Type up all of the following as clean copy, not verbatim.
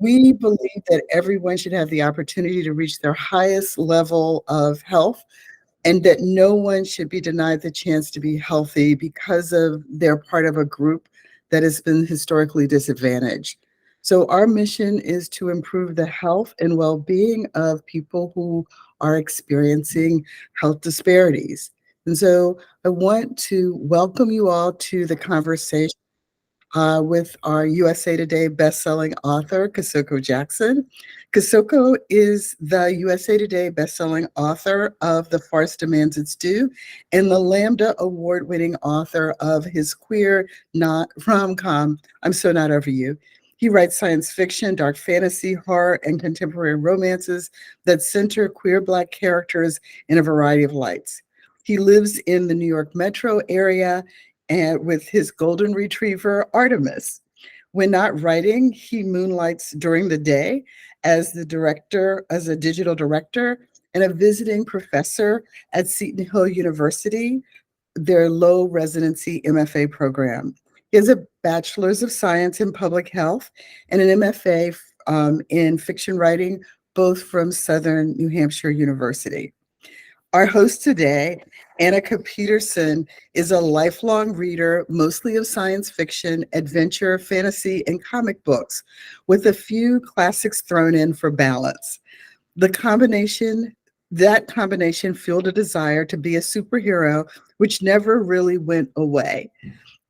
We believe that everyone should have the opportunity to reach their highest level of health and that no one should be denied the chance to be healthy because of they're part of a group that has been historically disadvantaged. So our mission is to improve the health and well-being of people who are experiencing health disparities. And so I want to welcome you all to the conversation with our USA Today bestselling author, Kosoko Jackson. Kosoko is the USA Today bestselling author of The Farce Demands Its Due and the Lambda Award-winning author of his queer not rom-com, I'm So Not Over You. He writes science fiction, dark fantasy, horror, and contemporary romances that center queer Black characters in a variety of lights. He lives in the New York metro area and with his golden retriever, Artemis. When not writing, he moonlights during the day as as a digital director and a visiting professor at Seton Hill University, their low residency MFA program. He has a bachelor's of science in public health and an MFA in fiction writing, both from Southern New Hampshire University. Our host today, Annika Peterson, is a lifelong reader, mostly of science fiction, adventure, fantasy, and comic books, with a few classics thrown in for balance. That combination fueled a desire to be a superhero, which never really went away,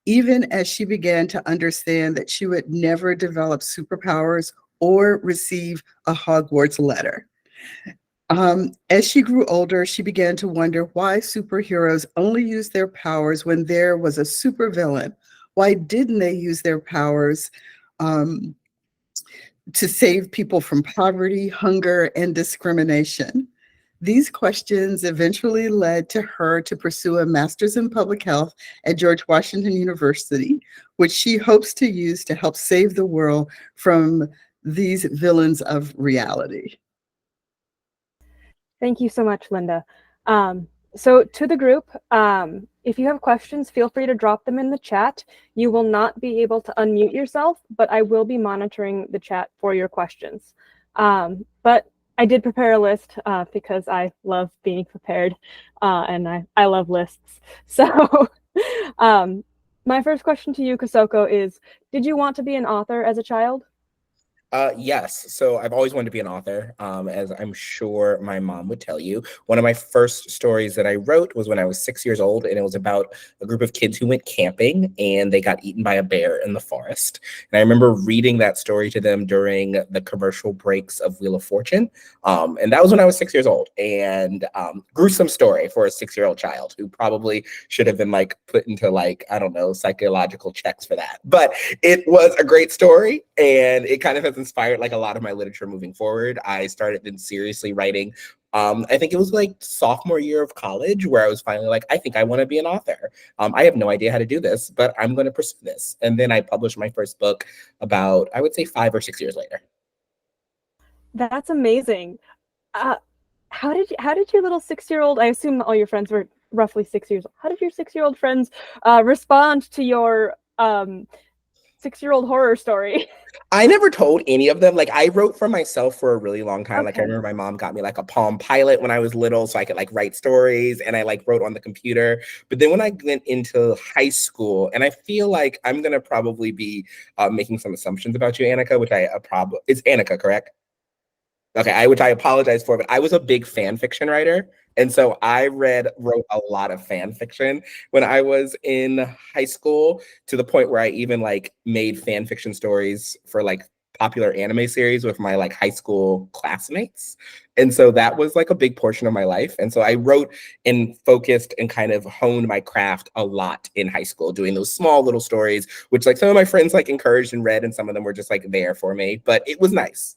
even as she began to understand that she would never develop superpowers or receive a Hogwarts letter. As she grew older, she began to wonder why superheroes only used their powers when there was a supervillain. Why didn't they use their powers um, to save people from poverty, hunger, and discrimination? These questions eventually led to her to pursue a master's in public health at George Washington University, which she hopes to use to help save the world from these villains of reality. Thank you so much, Linda. So to the group, if you have questions, feel free to drop them in the chat. You will not be able to unmute yourself, but I will be monitoring the chat for your questions. But I did prepare a list because I love being prepared and I love lists. So my first question to you, Kosoko, is, did you want to be an author as a child? Yes. So I've always wanted to be an author, as I'm sure my mom would tell you. One of my first stories that I wrote was when I was 6 years old, and it was about a group of kids who went camping and they got eaten by a bear in the forest. And I remember reading that story to them during the commercial breaks of Wheel of Fortune. And that was when I was 6 years old. And gruesome story for a 6-year-old child who probably should have been like put into like, I don't know, psychological checks for that. But it was a great story, and it kind of has inspired like a lot of my literature moving forward. I started then seriously writing. I think it was like sophomore year of college where I was finally like, I think I want to be an author. I have no idea how to do this, but I'm going to pursue this. And then I published my first book about, I would say 5 or 6 years later. That's amazing. How did your little 6-year-old, I assume all your friends were roughly 6 years old, how did your 6-year-old friends respond to your 6-year-old horror story? I never told any of them. Like, I wrote for myself for a really long time. Okay. Like, I remember my mom got me like a Palm Pilot when I was little so I could like write stories, and I like wrote on the computer. But then when I went into high school, and I feel like I'm gonna probably be making some assumptions about you, Annika, which it's Annika, correct? Okay, which I apologize for, but I was a big fan fiction writer. And so I wrote a lot of fan fiction when I was in high school, to the point where I even like made fan fiction stories for like popular anime series with my like high school classmates. And so that was like a big portion of my life. And so I wrote and focused and kind of honed my craft a lot in high school, doing those small little stories, which like some of my friends like encouraged and read, and some of them were just like there for me, but it was nice.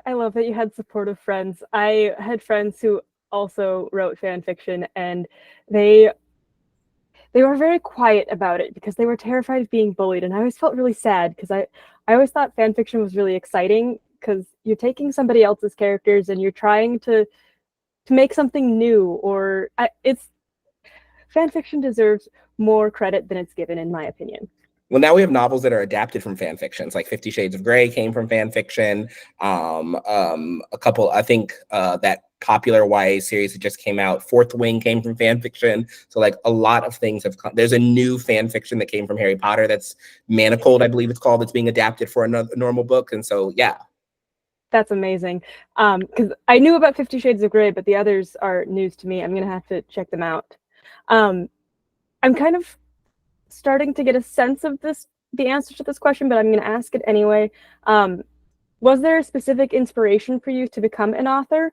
I love that you had supportive friends. I had friends who also wrote fan fiction, and they were very quiet about it because they were terrified of being bullied. And I always felt really sad because I always thought fan fiction was really exciting because you're taking somebody else's characters and you're trying to make something new, fan fiction deserves more credit than it's given, in my opinion. Well, now we have novels that are adapted from fan fictions, like 50 Shades of Grey came from fan fiction. A couple, I think that popular YA series that just came out, Fourth Wing, came from fan fiction. So like a lot of things have come. There's a new fan fiction that came from Harry Potter that's Manacled, I believe it's called, that's being adapted for a normal book. And so, yeah. That's amazing. Because I knew about 50 Shades of Grey, but the others are news to me. I'm going to have to check them out. I'm kind of starting to get a sense of the answer to this question, but I'm going to ask it anyway. Was there a specific inspiration for you to become an author?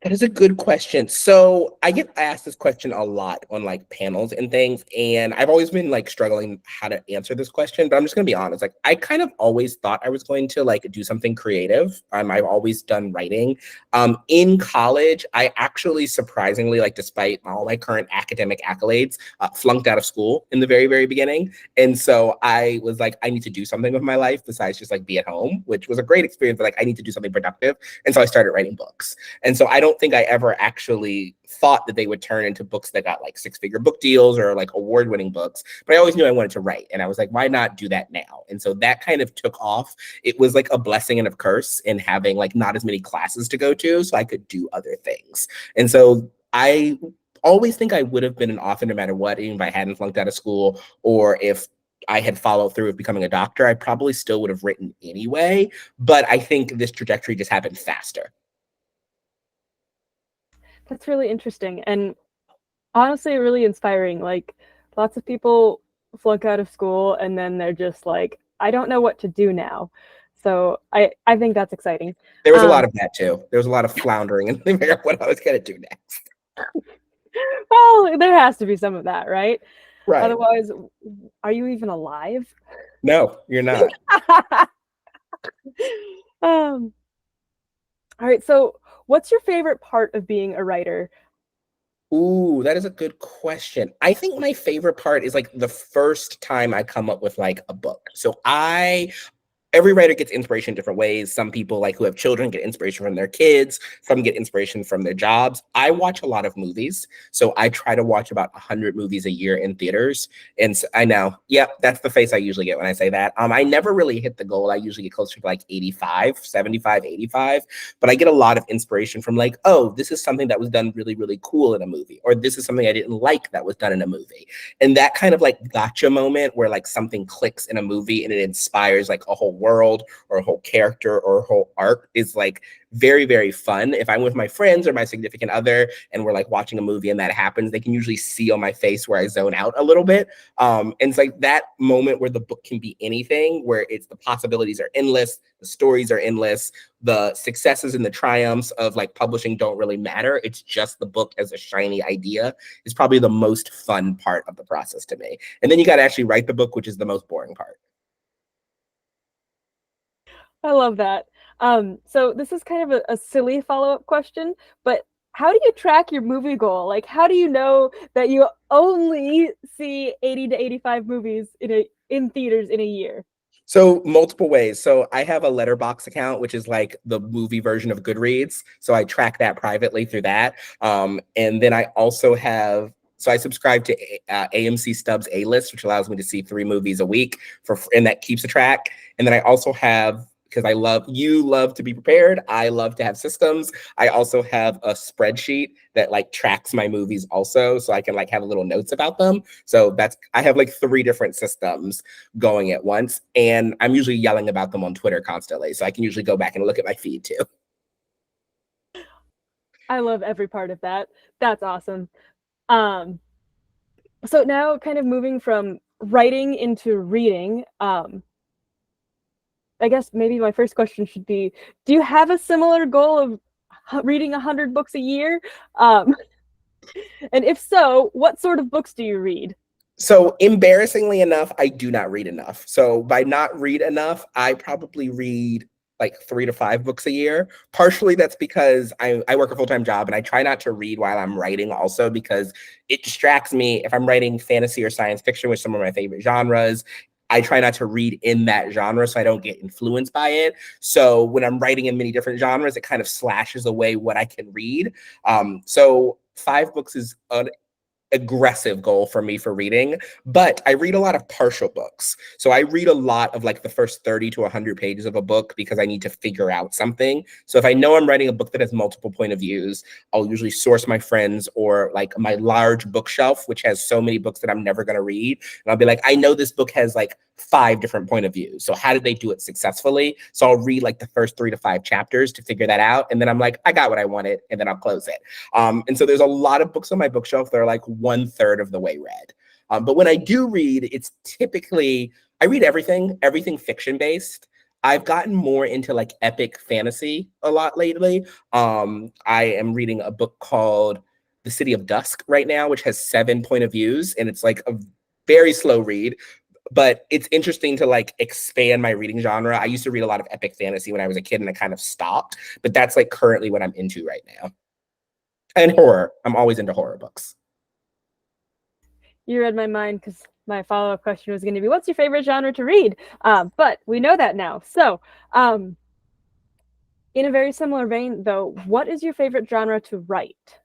That is a good question. So I get asked this question a lot on like panels and things, and I've always been like struggling how to answer this question, but I'm just gonna be honest. Like I kind of always thought I was going to like do something creative. I've always done writing. In college, I actually surprisingly, like despite all my current academic accolades, flunked out of school in the very, very beginning. And so I was like, I need to do something with my life besides just like be at home, which was a great experience, but like I need to do something productive. And so I started writing books. And so I don't think I ever actually thought that they would turn into books that got like six-figure book deals or like award-winning books, but I always knew I wanted to write. And I was like, why not do that now? And so that kind of took off. It was like a blessing and a curse in having like not as many classes to go to, so I could do other things. And so I always think I would have been an author no matter what, even if I hadn't flunked out of school, or if I had followed through with becoming a doctor, I probably still would have written anyway. But I think this trajectory just happened faster. That's really interesting and honestly really inspiring. Like lots of people flunk out of school and then they're just like, I don't know what to do now. So I think that's exciting. There was a lot of that too. There was a lot of floundering and figuring out what I was going to do next. Well, there has to be some of that, right? Right. Otherwise, are you even alive? No, you're not. All right. So what's your favorite part of being a writer? Ooh, that is a good question. I think my favorite part is like the first time I come up with like a book. So every writer gets inspiration in different ways. Some people like who have children get inspiration from their kids. Some get inspiration from their jobs. I watch a lot of movies. So I try to watch about 100 movies a year in theaters. And so I know, yep, that's the face I usually get when I say that. I never really hit the goal. I usually get closer to like 85, 75, 85. But I get a lot of inspiration from like, oh, this is something that was done really, really cool in a movie. Or this is something I didn't like that was done in a movie. And that kind of like gotcha moment where like something clicks in a movie and it inspires like a whole world or a whole character or a whole arc is like very, very fun. If I'm with my friends or my significant other and we're like watching a movie and that happens, they can usually see on my face where I zone out a little bit. And it's like that moment where the book can be anything, where it's the possibilities are endless, the stories are endless, the successes and the triumphs of like publishing don't really matter. It's just the book as a shiny idea is probably the most fun part of the process to me. And then you got to actually write the book, which is the most boring part. I love that. So this is kind of a silly follow-up question, but how do you track your movie goal? Like, how do you know that you only see 80 to 85 movies in theaters in a year? So multiple ways. So I have a Letterbox account, which is like the movie version of Goodreads. So I track that privately through that. And then I also have, so I subscribe to AMC Stubbs A-List, which allows me to see 3 movies a week and that keeps a track. And then I also have, because you love to be prepared, I love to have systems. I also have a spreadsheet that like tracks my movies also, so I can like have little notes about them. So I have like 3 different systems going at once, and I'm usually yelling about them on Twitter constantly, so I can usually go back and look at my feed too. I love every part of that. That's awesome. So now kind of moving from writing into reading, I guess maybe my first question should be, do you have a similar goal of reading 100 books a year? And if so, what sort of books do you read? So embarrassingly enough, I do not read enough. So by not read enough, I probably read like 3 to 5 books a year. Partially that's because I work a full-time job and I try not to read while I'm writing also because it distracts me. If I'm writing fantasy or science fiction, which are some of my favorite genres, I try not to read in that genre so I don't get influenced by it. So when I'm writing in many different genres, it kind of slashes away what I can read. So 5 books is aggressive goal for me for reading, but I read a lot of partial books. So I read a lot of like the first 30 to 100 pages of a book because I need to figure out something. So if I know I'm writing a book that has multiple point of views, I'll usually source my friends or like my large bookshelf, which has so many books that I'm never going to read. And I'll be like, I know this book has like 5 different point of views. So how did they do it successfully? So I'll read like the first 3 to 5 chapters to figure that out. And then I'm like, I got what I wanted. And then I'll close it. And so there's a lot of books on my bookshelf that are like 1/3 of the way read. But when I do read, it's typically, I read everything fiction based. I've gotten more into like epic fantasy a lot lately. I am reading a book called The City of Dusk right now, which has 7 point of views. And it's like a very slow read, but it's interesting to like expand my reading genre. I used to read a lot of epic fantasy when I was a kid and I kind of stopped, but that's like currently what I'm into right now. And horror. I'm always into horror books. You read my mind because my follow-up question was going to be, what's your favorite genre to read? But we know that now. So in a very similar vein, though, what is your favorite genre to write?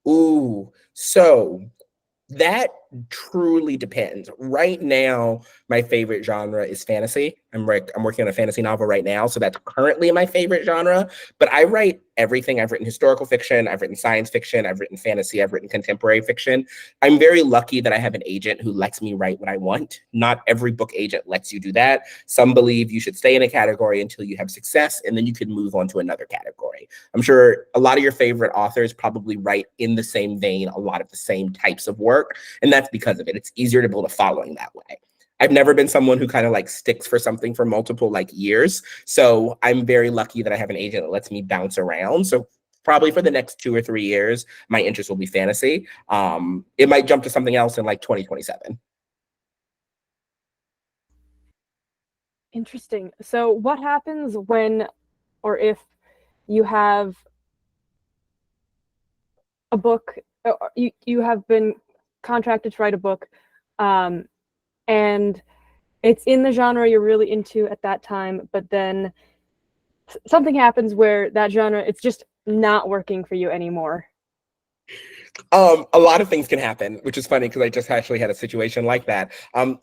Ooh, so that truly depends. Right now, my favorite genre is fantasy. I'm working on a fantasy novel right now, so that's currently my favorite genre. But I write everything. I've written historical fiction, I've written science fiction, I've written fantasy, I've written contemporary fiction. I'm very lucky that I have an agent who lets me write what I want. Not every book agent lets you do that. Some believe you should stay in a category until you have success, and then you can move on to another category. I'm sure a lot of your favorite authors probably write in the same vein, a lot of the same types of work, and that's because of it. It's easier to build a following that way. I've never been someone who kind of like sticks for something for multiple like years. So I'm very lucky that I have an agent that lets me bounce around. So probably for the next 2 or 3 years, my interest will be fantasy. It might jump to something else in like 2027. Interesting. So what happens when or if you have a book, you have been contracted to write a book, and it's in the genre you're really into at that time, but then something happens where that genre, it's just not working for you anymore? A lot of things can happen, which is funny because I just actually had a situation like that.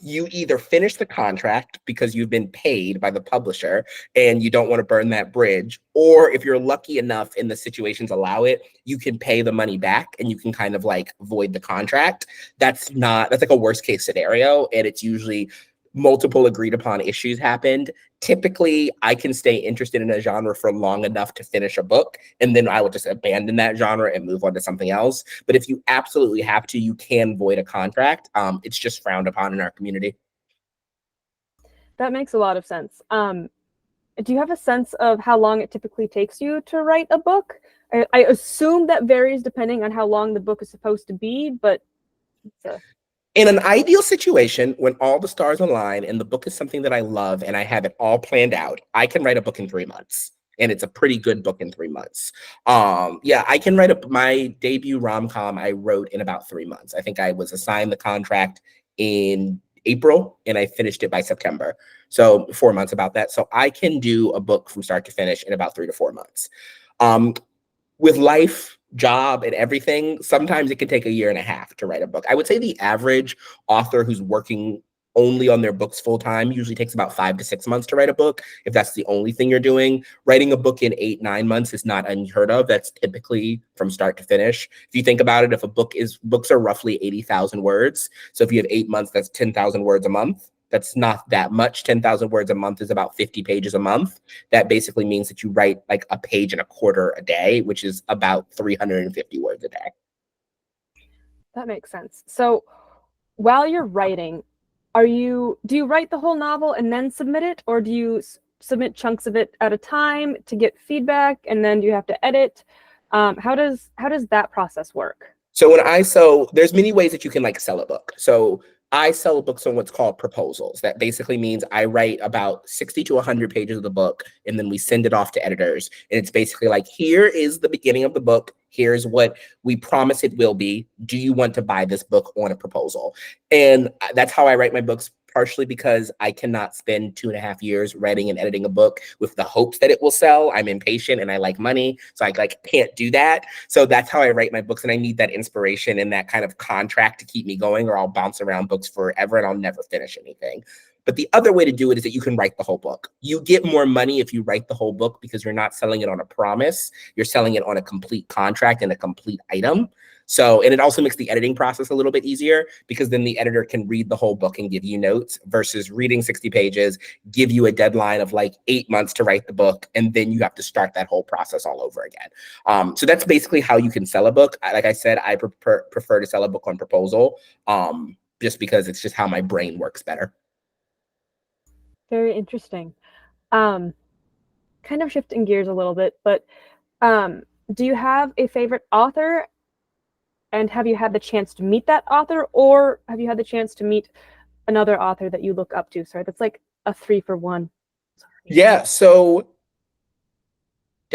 You either finish the contract because you've been paid by the publisher and you don't want to burn that bridge, or if you're lucky enough and the situations allow it, you can pay the money back and you can kind of like void the contract. That's like a worst case scenario, and it's usually multiple agreed upon issues happened. Typically, I can stay interested in a genre for long enough to finish a book, and then I would just abandon that genre and move on to something else. But if you absolutely have to, you can void a contract. It's just frowned upon in our community. That makes a lot of sense. Do you have a sense of how long it typically takes you to write a book? I assume that varies depending on how long the book is supposed to be, but in an ideal situation, when all the stars align and the book is something that I love and I have it all planned out, I can write a book in 3 months. And it's a pretty good book in 3 months. Yeah, I can write my debut rom-com I wrote in about 3 months. I think I was assigned the contract in April and I finished it by September. So 4 months about that. So I can do a book from start to finish in about 3 to 4 months. With life, job, and everything, sometimes it can take 1.5 years to write a book. I would say the average author who's working only on their books full time usually takes about 5 to 6 months to write a book, if that's the only thing you're doing. Writing a book in 8, 9 months is not unheard of. That's typically from start to finish. If you think about it, if books are roughly 80,000 words. So if you have 8 months, that's 10,000 words a month. That's not that much. 10,000 words a month is about 50 pages a month. That basically means that you write like 1.25 pages a day, which is about 350 words a day. That makes sense. So while you're writing, do you write the whole novel and then submit it, or do you submit chunks of it at a time to get feedback, and then do you have to edit? How does that process work? So there's many ways that you can like sell a book. So I sell books on what's called proposals. That basically means I write about 60 to 100 pages of the book, and then we send it off to editors. And it's basically like, here is the beginning of the book. Here's what we promise it will be. Do you want to buy this book on a proposal? And that's how I write my books partially because I cannot spend 2.5 years writing and editing a book with the hopes that it will sell. I'm impatient and I like money, so I like can't do that. So that's how I write my books, and I need that inspiration and that kind of contract to keep me going, or I'll bounce around books forever and I'll never finish anything. But the other way to do it is that you can write the whole book. You get more money if you write the whole book because you're not selling it on a promise. You're selling it on a complete contract and a complete item. So, and it also makes the editing process a little bit easier because then the editor can read the whole book and give you notes versus reading 60 pages, give you a deadline of like 8 months to write the book, and then you have to start that whole process all over again. So that's basically how you can sell a book. Like I said, I prefer to sell a book on proposal just because it's just how my brain works better. Very interesting. Kind of shifting gears a little bit, but do you have a favorite author? And have you had the chance to meet that author, or have you had the chance to meet another author that you look up to? Sorry, that's like a 3-for-1. Sorry. Yeah, so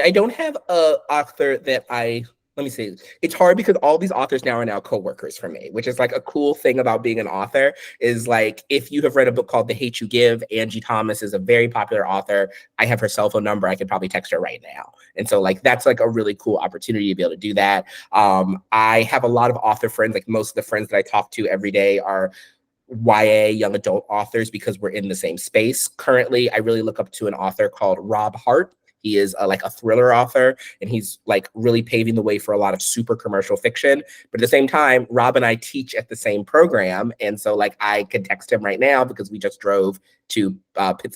I don't have a author that let me see. It's hard because all these authors now are now coworkers for me, which is like a cool thing about being an author is like, if you have read a book called The Hate You Give, Angie Thomas is a very popular author. I have her cell phone number. I could probably text her right now. And so like, that's like a really cool opportunity to be able to do that. I have a lot of author friends, like most of the friends that I talk to every day are YA young adult authors because we're in the same space. Currently, I really look up to an author called Rob Hart. He is like a thriller author, and he's like really paving the way for a lot of super commercial fiction. But at the same time, Rob and I teach at the same program. And so like I could text him right now because we just drove to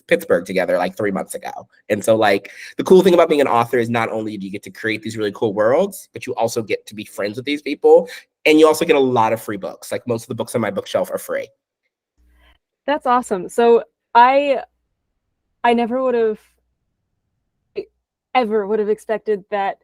Pittsburgh together like 3 months ago. And so like the cool thing about being an author is not only do you get to create these really cool worlds, but you also get to be friends with these people. And you also get a lot of free books. Like most of the books on my bookshelf are free. That's awesome. So I never would have ever would have expected that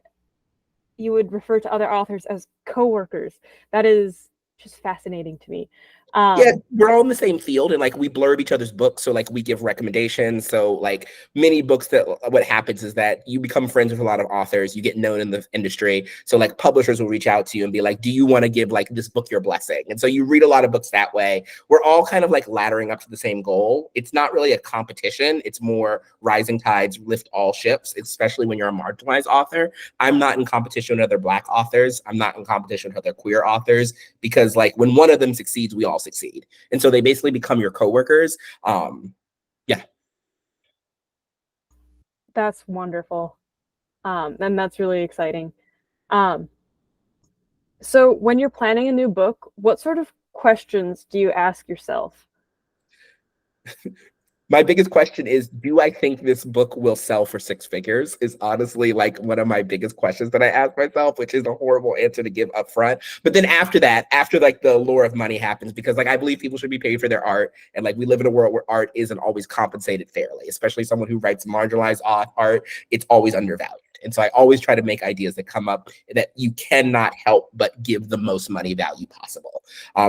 you would refer to other authors as coworkers. That is just fascinating to me. Yeah, we're all in the same field, and like we blurb each other's books, so like we give recommendations. So like many books, that what happens is that you become friends with a lot of authors, you get known in the industry. So like publishers will reach out to you and be like, do you want to give like this book your blessing? And so you read a lot of books that way. We're all kind of like laddering up to the same goal. It's not really a competition. It's more rising tides lift all ships, especially when you're a marginalized author. I'm not in competition with other Black authors. I'm not in competition with other queer authors, because like when one of them succeeds, we all succeed. And so they basically become your coworkers. Yeah. That's wonderful. And that's really exciting. So when you're planning a new book, what sort of questions do you ask yourself? My biggest question is, do I think this book will sell for 6 figures? Is honestly like one of my biggest questions that I ask myself, which is a horrible answer to give up front. But then after that, after like the allure of money happens, because like I believe people should be paid for their art. And like we live in a world where art isn't always compensated fairly, especially someone who writes marginalized art, it's always undervalued. And so I always try to make ideas that come up that you cannot help but give the most money value possible.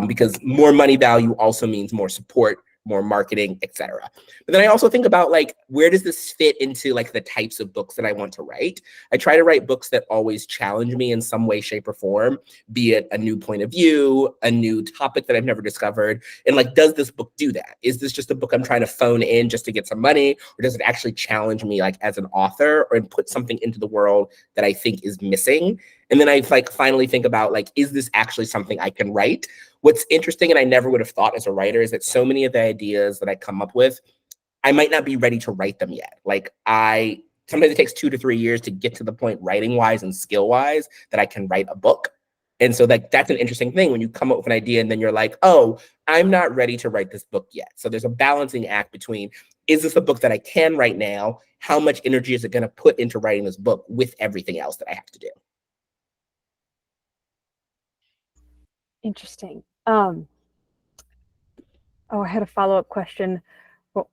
Because more money value also means more support, more marketing, etc. But then I also think about like, where does this fit into like the types of books that I want to write? I try to write books that always challenge me in some way, shape, or form, be it a new point of view, a new topic that I've never discovered. And like, does this book do that? Is this just a book I'm trying to phone in just to get some money? Or does it actually challenge me like as an author, or put something into the world that I think is missing? And then I like finally think about like, is this actually something I can write? What's interesting, and I never would have thought as a writer, is that so many of the ideas that I come up with, I might not be ready to write them yet. Like sometimes it takes 2 to 3 years to get to the point writing wise and skill wise that I can write a book. And so like, that's an interesting thing when you come up with an idea and then you're like, oh, I'm not ready to write this book yet. So there's a balancing act between, is this a book that I can write now? How much energy is it going to put into writing this book with everything else that I have to do? Interesting. Oh, I had a follow-up question. Well,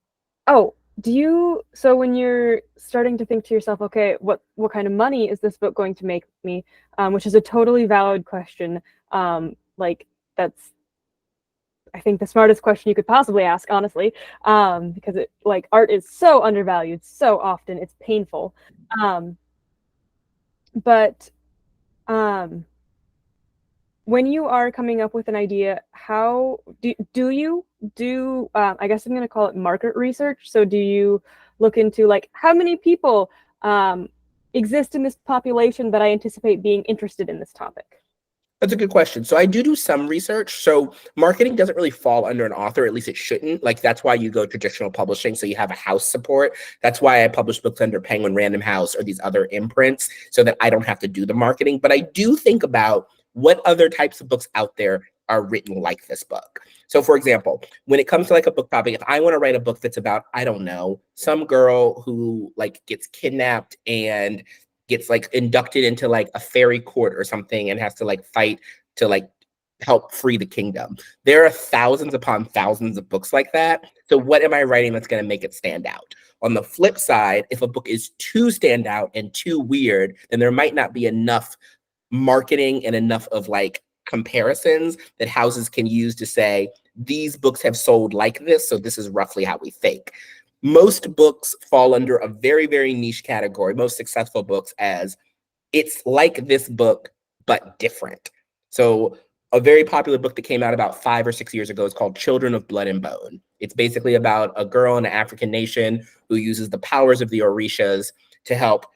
oh, so when you're starting to think to yourself, okay, what kind of money is this book going to make me? Which is a totally valid question. Like that's, I think, the smartest question you could possibly ask, honestly, because it, like, art is so undervalued so often, it's painful. But when you are coming up with an idea, how do you do, I guess I'm going to call it market research. So do you look into like how many people exist in this population that I anticipate being interested in this topic? That's a good question. So I do some research. So marketing doesn't really fall under an author, at least it shouldn't. Like that's why you go traditional publishing. So you have a house support. That's why I publish books under Penguin Random House or these other imprints so that I don't have to do the marketing. But I do think about what other types of books out there are written like this book. So for example, when it comes to like a book topic, if I want to write a book that's about, I don't know, some girl who like gets kidnapped and gets like inducted into like a fairy court or something and has to like fight to like help free the kingdom. There are thousands upon thousands of books like that. So what am I writing that's going to make it stand out? On the flip side, if a book is too stand out and too weird, then there might not be enough marketing and enough of like comparisons that houses can use to say, these books have sold like this, so this is roughly how we think. Most books fall under a very, very niche category, most successful books, as it's like this book, but different. So a very popular book that came out about 5 or 6 years ago is called Children of Blood and Bone. It's basically about a girl in an African nation who uses the powers of the Orishas to help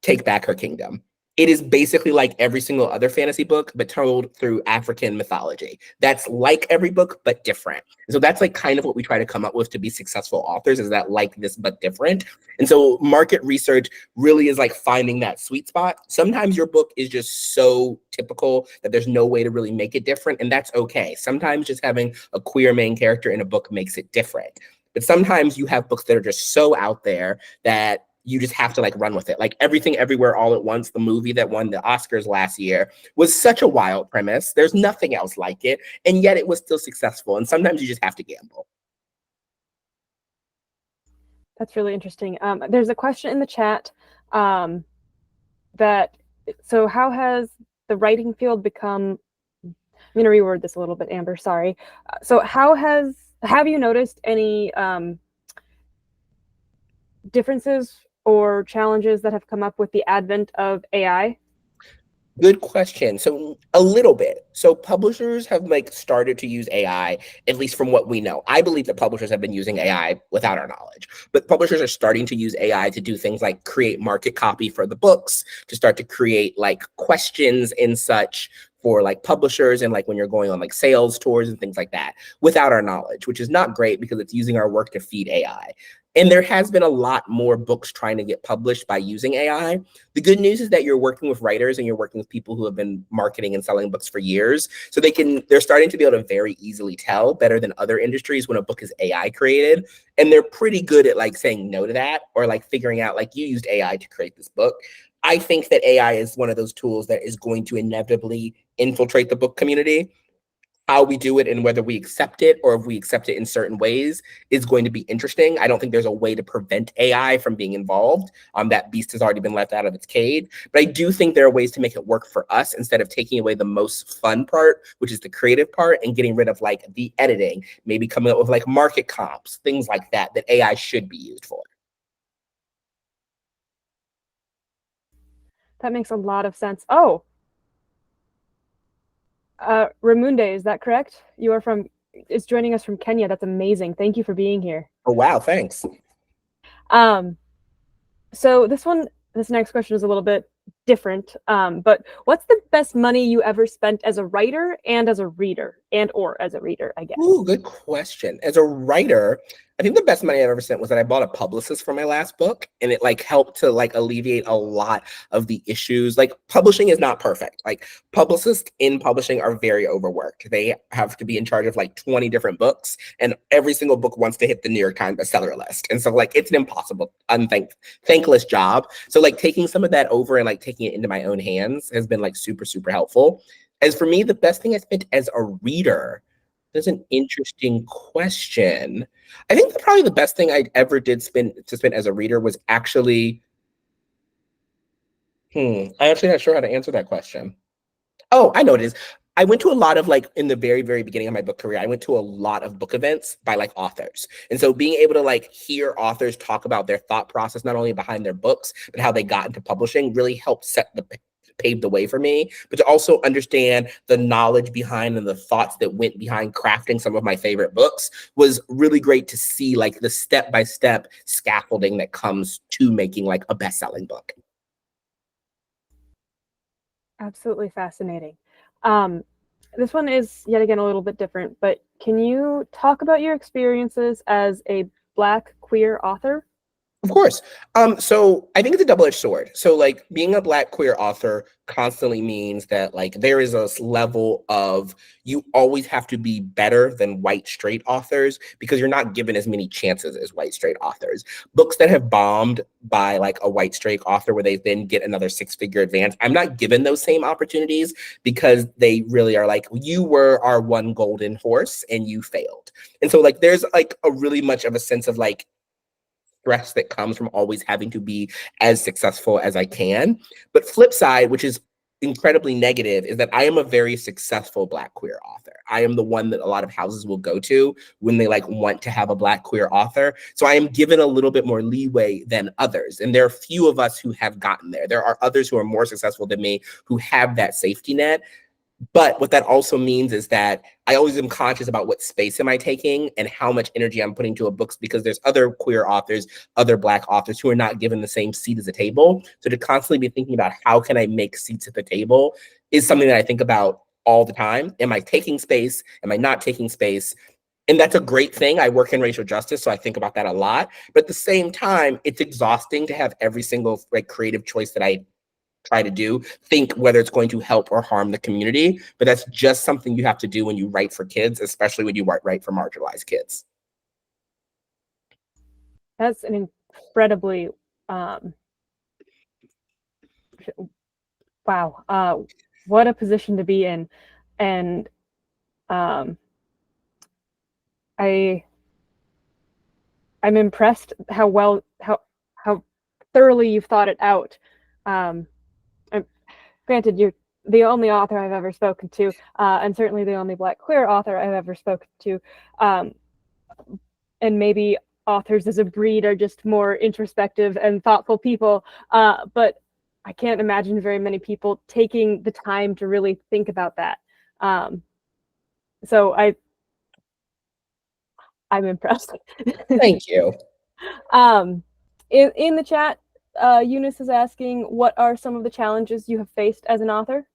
take back her kingdom. It is basically like every single other fantasy book, but told through African mythology. That's like every book, but different. So that's like kind of what we try to come up with to be successful authors, is that like this, but different. And so market research really is like finding that sweet spot. Sometimes your book is just so typical that there's no way to really make it different, and that's okay. Sometimes just having a queer main character in a book makes it different. But sometimes you have books that are just so out there that you just have to like run with it. Like Everything Everywhere All at Once, the movie that won the Oscars last year, was such a wild premise. There's nothing else like it, and yet it was still successful. And sometimes you just have to gamble. That's really interesting. There's a question in the chat that, so how has the writing field become, I'm going to reword this a little bit, Amber, sorry. So have you noticed any differences or challenges that have come up with the advent of AI? Good question. So a little bit. So publishers have like started to use AI, at least from what we know. I believe that publishers have been using AI without our knowledge, but publishers are starting to use AI to do things like create market copy for the books, to start to create like questions and such for like publishers, and like when you're going on like sales tours and things like that without our knowledge, which is not great because it's using our work to feed AI. And there has been a lot more books trying to get published by using AI. The good news is that you're working with writers and you're working with people who have been marketing and selling books for years. So they're starting to be able to very easily tell, better than other industries, when a book is AI created. And they're pretty good at like saying no to that, or like figuring out like, you used AI to create this book. I think that AI is one of those tools that is going to inevitably infiltrate the book community. How we do it and whether we accept it, or if we accept it in certain ways, is going to be interesting. I don't think there's a way to prevent AI from being involved. That beast has already been let out of its cage. But I do think there are ways to make it work for us, instead of taking away the most fun part, which is the creative part, and getting rid of like the editing, maybe coming up with like market comps, things like that, that AI should be used for. That makes a lot of sense. Oh, Ramunde, is that correct? Is joining us from Kenya. That's amazing. Thank you for being here. Oh, wow. Thanks. So this next question is a little bit different, but what's the best money you ever spent as a writer and as a reader, or as a reader, I guess? Ooh, good question. As a writer, I think the best money I've ever spent was that I bought a publicist for my last book, and it like helped to like alleviate a lot of the issues. Like publishing is not perfect. Like publicists in publishing are very overworked. They have to be in charge of like 20 different books, and every single book wants to hit the New York Times bestseller list. And so like it's an impossible, thankless job. So like taking some of that over and like taking it into my own hands has been like super, super helpful. As for me, the best thing I spent as a reader, that's an interesting question. I think that probably the best thing I ever did spend as a reader was actually, I'm actually not sure how to answer that question. Oh, I know what it is. I went to a lot of like, in the very, very beginning of my book career, I went to a lot of book events by like authors. And so being able to like hear authors talk about their thought process, not only behind their books, but how they got into publishing, really helped paved the way for me, but to also understand the knowledge behind and the thoughts that went behind crafting some of my favorite books was really great to see, like the step-by-step scaffolding that comes to making like a best-selling book. Absolutely fascinating. This one is yet again a little bit different, but can you talk about your experiences as a Black queer author? Of course. So I think it's a double-edged sword. So like being a Black queer author constantly means that like there is a level of you always have to be better than white straight authors because you're not given as many chances as white straight authors. Books that have bombed by like a white straight author where they then get another six-figure advance, I'm not given those same opportunities because they really are like, you were our one golden horse and you failed. And so like there's like a really much of a sense of like stress that comes from always having to be as successful as I can. But flip side, which is incredibly negative, is that I am a very successful Black queer author. I am the one that a lot of houses will go to when they like want to have a Black queer author. So I am given a little bit more leeway than others. And there are few of us who have gotten there. There are others who are more successful than me who have that safety net. But what that also means is that I always am conscious about what space am I taking and how much energy I'm putting to a book because there's other queer authors, other Black authors who are not given the same seat at the table. So to constantly be thinking about how can I make seats at the table is something that I think about all the time. Am I taking space? Am I not taking space? And that's a great thing. I work in racial justice, so I think about that a lot. But at the same time, it's exhausting to have every single like creative choice that I try to do, think whether it's going to help or harm the community. But that's just something you have to do when you write for kids, especially when you write for marginalized kids. That's an incredibly wow, what a position to be in. And I'm impressed how thoroughly you've thought it out. Granted, you're the only author I've ever spoken to, and certainly the only Black queer author I've ever spoken to. And maybe authors as a breed are just more introspective and thoughtful people, but I can't imagine very many people taking the time to really think about that. So I'm impressed. Thank you. In the chat, Eunice is asking, what are some of the challenges you have faced as an author?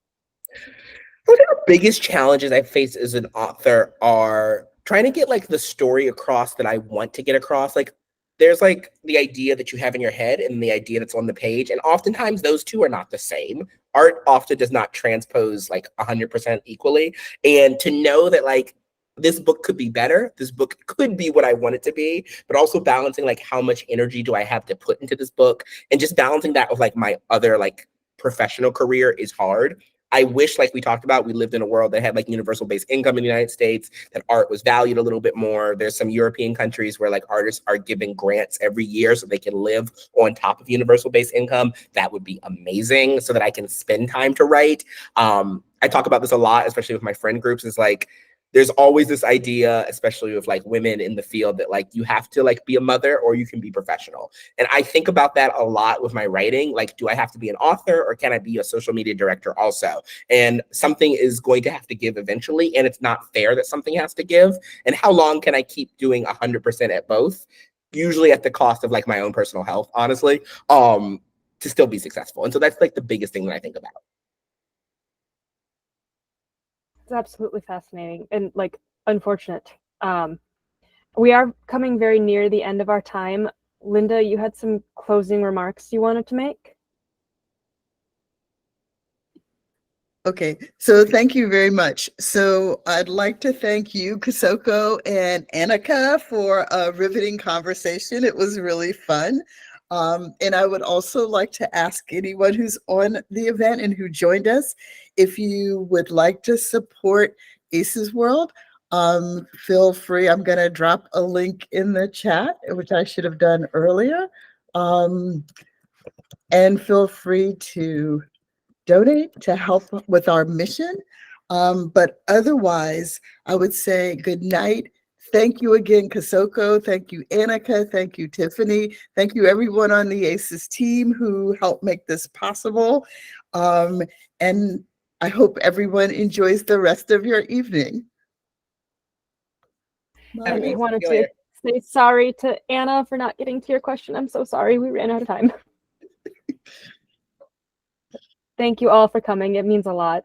One of the biggest challenges I face as an author are trying to get like the story across that I want to get across. Like there's like the idea that you have in your head and the idea that's on the page. And oftentimes those two are not the same. Art often does not transpose like 100% equally. And to know that like this book could be better, this book could be what I want it to be, but also balancing like how much energy do I have to put into this book and just balancing that with like my other like professional career is hard. I wish, like we talked about, we lived in a world that had like universal basic income in the United States, that art was valued a little bit more. There's some European countries where like artists are given grants every year so they can live on top of universal basic income. That would be amazing so that I can spend time to write. I talk about this a lot, especially with my friend groups, is like, there's always this idea, especially with like women in the field, that like you have to like be a mother or you can be professional. And I think about that a lot with my writing. Like, do I have to be an author or can I be a social media director also? And something is going to have to give eventually. And it's not fair that something has to give. And how long can I keep doing 100% at both? Usually at the cost of like my own personal health, honestly, to still be successful. And so that's like the biggest thing that I think about. It's absolutely fascinating and like unfortunate. We are coming very near the end of our time. Linda, you had some closing remarks you wanted to make? Okay, so thank you very much. So I'd like to thank you, Kosoko and Annika, for a riveting conversation. It was really fun. And I would also like to ask anyone who's on the event and who joined us, if you would like to support ACES World, feel free. I'm going to drop a link in the chat, which I should have done earlier. And feel free to donate to help with our mission. But otherwise, I would say good night. Thank you again, Kosoko. Thank you, Annika. Thank you, Tiffany. Thank you, everyone on the ACES team who helped make this possible. And I hope everyone enjoys the rest of your evening. And I See wanted you to later. say sorry to Anna for not getting to your question. I'm so sorry. We ran out of time. Thank you all for coming. It means a lot.